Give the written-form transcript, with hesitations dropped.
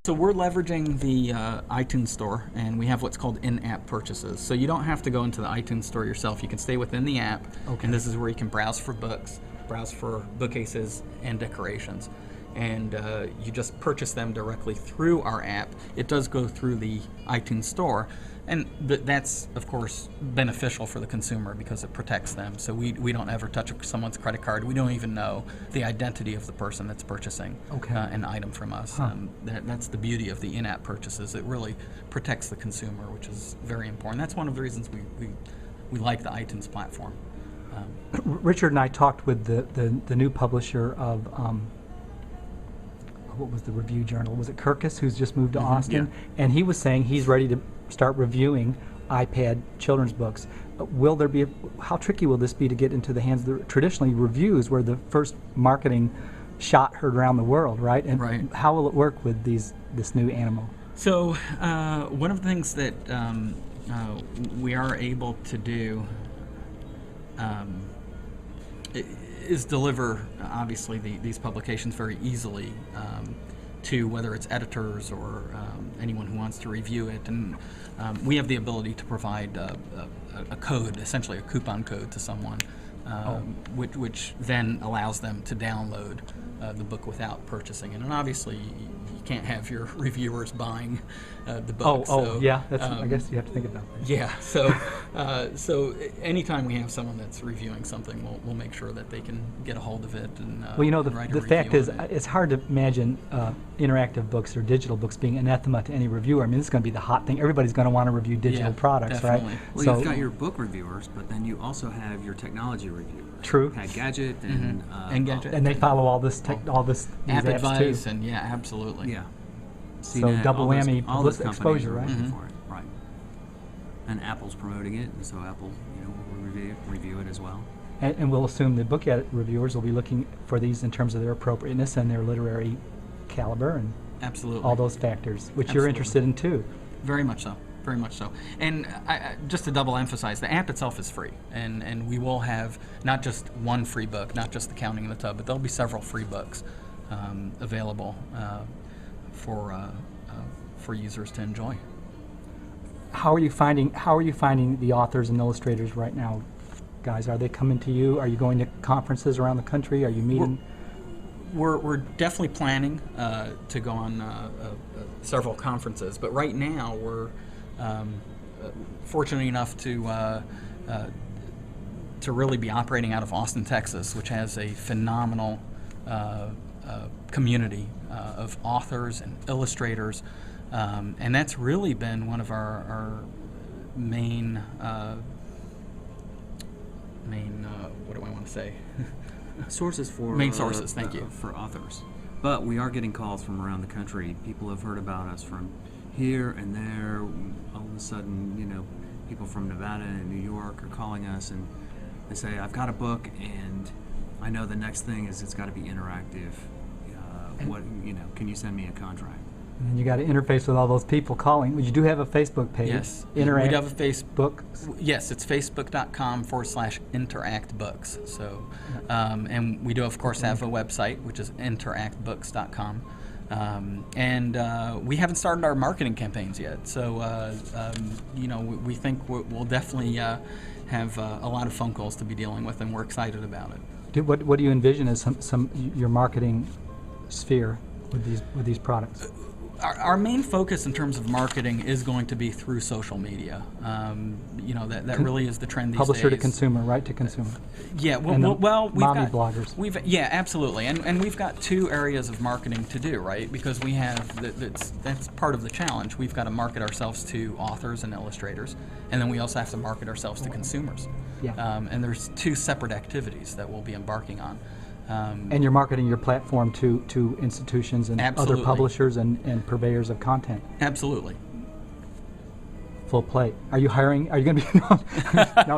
So we're leveraging the iTunes store, and we have what's called in-app purchases. So you don't have to go into the iTunes store yourself. You can stay within the app, and this is where you can browse for books, browse for bookcases and decorations. And you just purchase them directly through our app. It does go through the iTunes store, and that's, of course, beneficial for the consumer because it protects them. So we don't ever touch someone's credit card. We don't even know the identity of the person that's purchasing an item from us. That's the beauty of the in-app purchases. It really protects the consumer, which is very important. That's one of the reasons we like the iTunes platform. Richard and I talked with the new publisher of what was the review journal? Was it Kirkus, who's just moved to Austin? Yeah. And he was saying he's ready to start reviewing iPad children's books. Will there be how tricky will this be to get into the hands of traditionally reviews were the first marketing shot heard around the world, right? And how will it work with this new animal? So one of the things that we are able to do is deliver, obviously, these publications very easily to whether it's editors or anyone who wants to review it. And we have the ability to provide a code, essentially a coupon code to someone, which then allows them to download the book without purchasing it. And obviously, you can't have your reviewers buying the book. I guess you have to think about that. Yeah, so anytime we have someone that's reviewing something, we'll make sure that they can get a hold of it. And well, you know, the fact is, it's hard to imagine interactive books or digital books being anathema to any reviewer. I mean, this is going to be the hot thing. Everybody's going to want to review digital products, definitely. Right? Well, so, you've got your book reviewers, but then you also have your technology reviewers. True. Gadget and Gadget, and they follow all this app advice, too. and absolutely. Yeah. So double whammy exposure, right? For it, right. And Apple's promoting it, and so Apple, will review it as well. And we'll assume the book reviewers will be looking for these in terms of their appropriateness and their literary caliber and all those factors, which you're interested in too. Very much so. Very much so. And just to double emphasize, the app itself is free, and we will have not just one free book, not just The Counting in the Tub, but there'll be several free books available for users to enjoy. How are you finding the authors and illustrators right now, guys? Are they coming to you? Are you going to conferences around the country? Are you meeting? We're definitely planning to go on several conferences, but right now we're fortunate enough to really be operating out of Austin, Texas, which has a phenomenal community of authors and illustrators, and that's really been one of our main what do I want to say? Sources for main sources. Thank you for authors. But we are getting calls from around the country. People have heard about us from here and there. All of a sudden, people from Nevada and New York are calling us, and they say, "I've got a book, and I know the next thing is it's got to be interactive. Can you send me a contract?" And you got to interface with all those people calling. Well, you do have a Facebook page. Yes. We have a Facebook. Yes, it's facebook.com/interactbooks. So, and we do, of course, have a website, which is interactbooks.com. And we haven't started our marketing campaigns yet. So, we think we'll definitely have a lot of phone calls to be dealing with, and we're excited about it. What do you envision as your marketing sphere with these products? Our main focus in terms of marketing is going to be through social media. That really is the trend these days. Publisher to consumer, right to consumer. Yeah, we've got bloggers. Absolutely, and we've got two areas of marketing to do, right? Because we have that's part of the challenge. We've got to market ourselves to authors and illustrators, and then we also have to market ourselves to consumers. Yeah. And there's two separate activities that we'll be embarking on. And you're marketing your platform to institutions and other publishers and purveyors of content. Absolutely. Full plate. Are you hiring? Are you going to be? No,